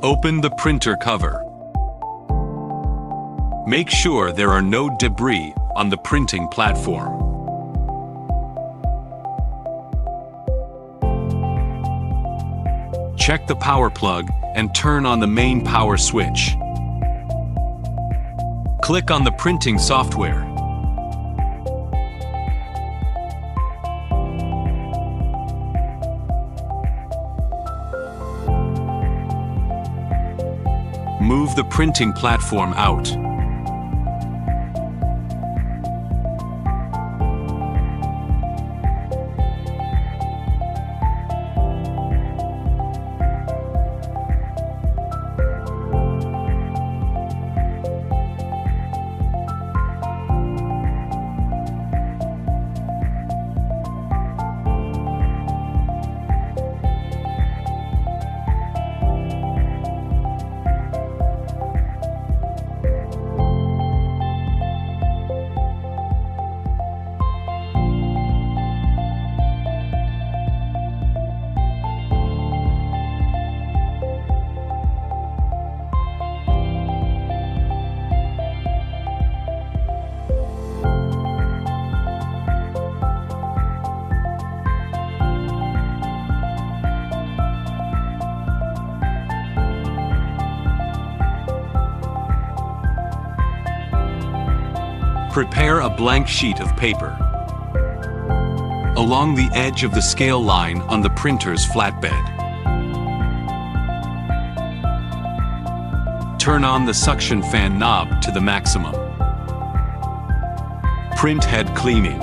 Open the printer cover. Make sure there are no debris on the printing platform. Check the power plug and turn on the main power switch. Click on the printing software. Move the printing platform out. Prepare a blank sheet of paper along the edge of the scale line on the printer's flatbed. Turn on the suction fan knob to the maximum. Print head cleaning.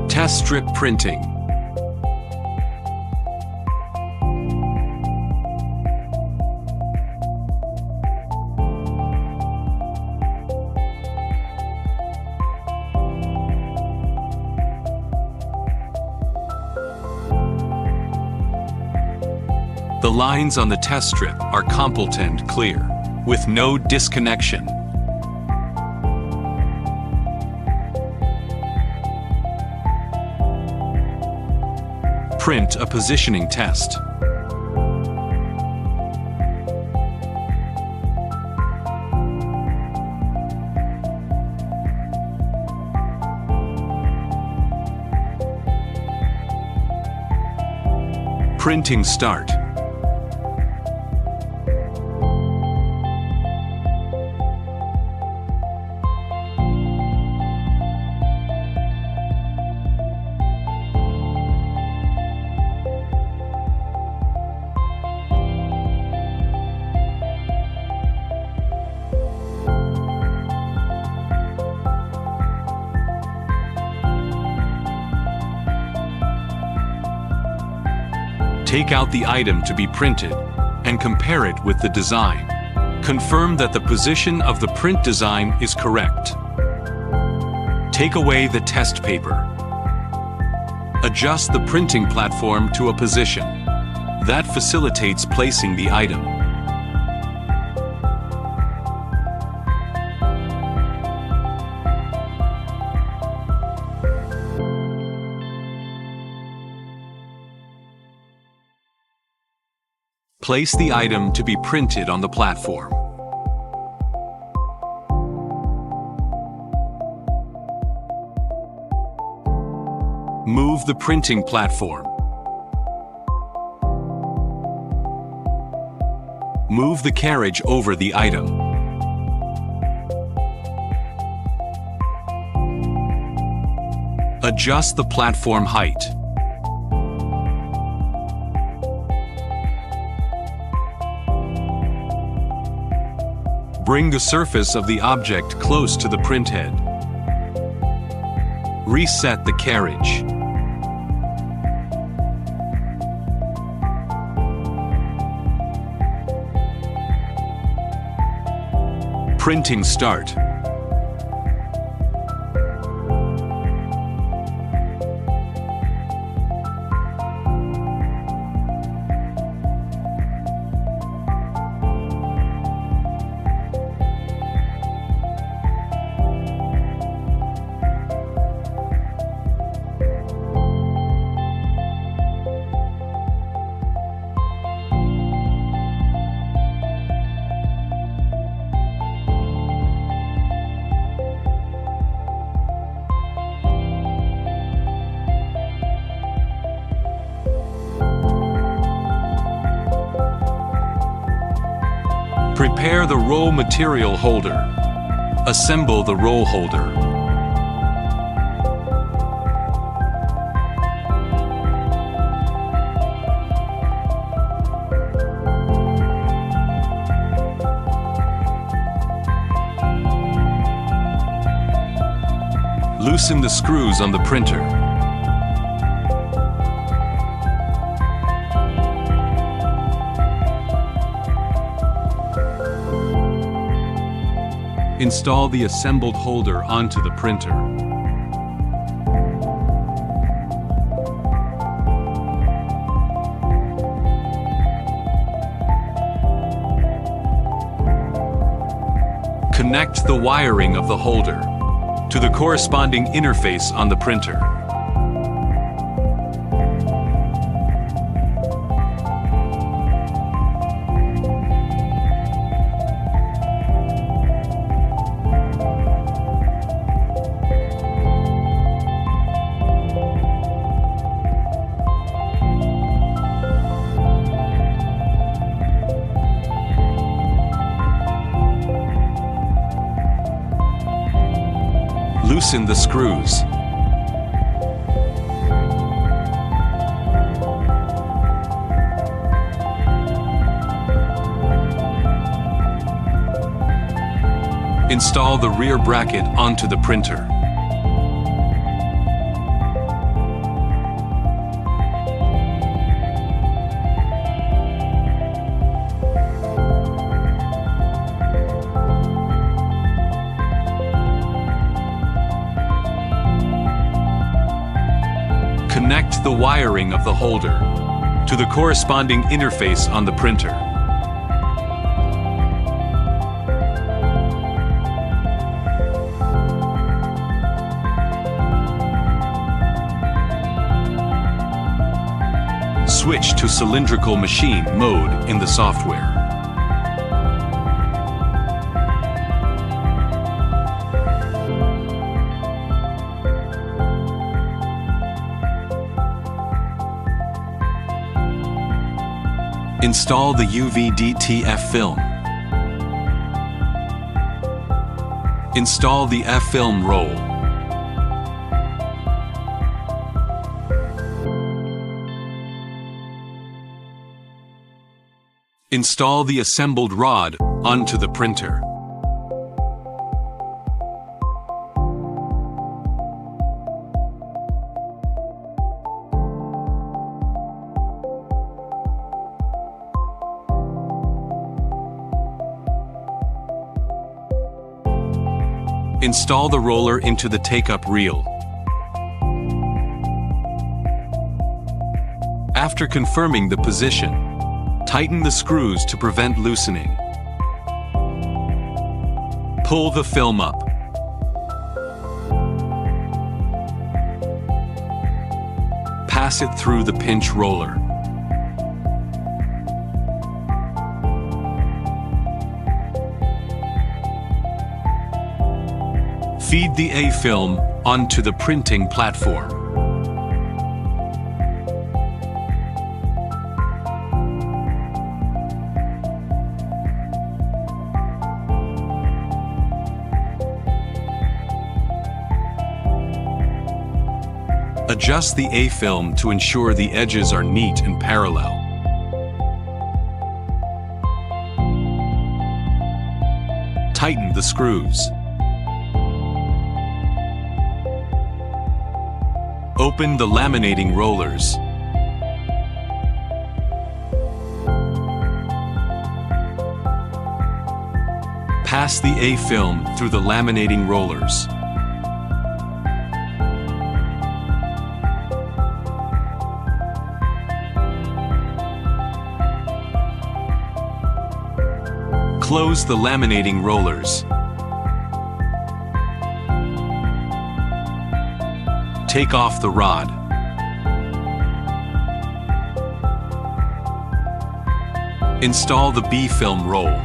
Test strip printing. The lines on the test strip are completed clear, with no disconnection. Print a positioning test. Printing start. Take out the item to be printed and compare it with the design. Confirm that the position of the print design is correct. Take away the test paper. Adjust the printing platform to a position. That facilitates placing the item. Place the item to be printed on the platform. Move the printing platform. Move the carriage over the item. Adjust the platform height. Bring the surface of the object close to the printhead. Reset the carriage. Printing start. Prepare the roll material holder. Assemble the roll holder. Loosen the screws on the printer. Install the assembled holder onto the printer. Connect the wiring of the holder to the corresponding interface on the printer. Loosen the screws. Install the rear bracket onto the printer. Connect the wiring of the holder to the corresponding interface on the printer. Switch to cylindrical machine mode in the software. Install the UV DTF film. Install the F-film roll. Install the assembled rod onto the printer. Install the roller into the take-up reel. After confirming the position, tighten the screws to prevent loosening. Pull the film up. Pass it through the pinch roller. Feed the A-film onto the printing platform. Adjust the A-film to ensure the edges are neat and parallel. Tighten the screws. Open the laminating rollers. Pass the A-film through the laminating rollers. Close the laminating rollers. Take off the rod. Install the B-film roll.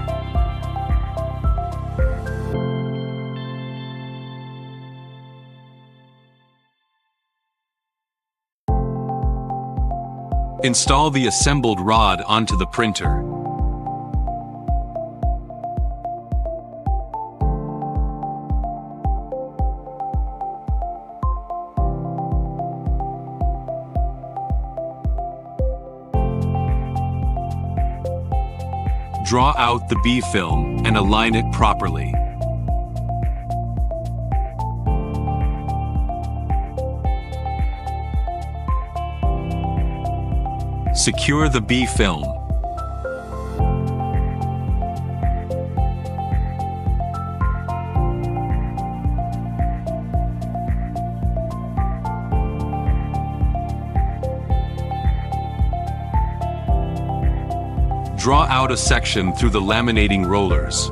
Install the assembled rod onto the printer. Draw out the B film and align it properly. Secure the B film. Draw out a section through the laminating rollers.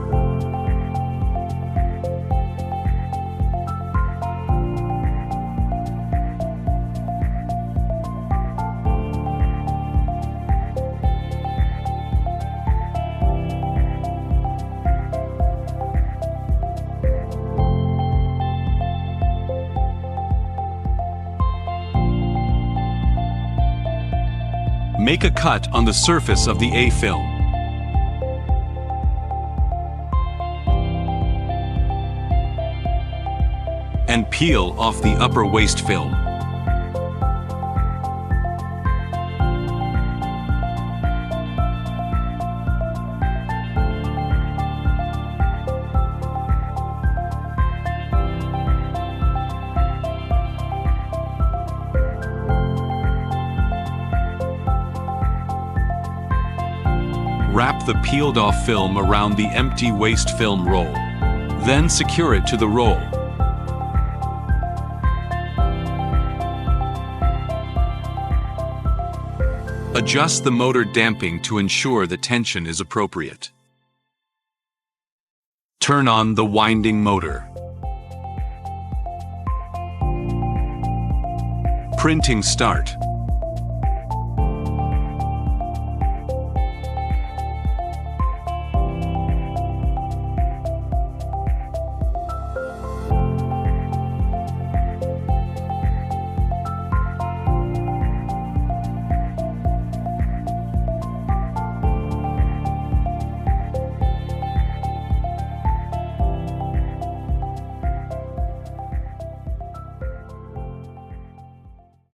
Make a cut on the surface of the A film. And peel off the upper waste film. Wrap the peeled-off film around the empty waste film roll. Then secure it to the roll. Adjust the motor damping to ensure the tension is appropriate. Turn on the winding motor. Printing start.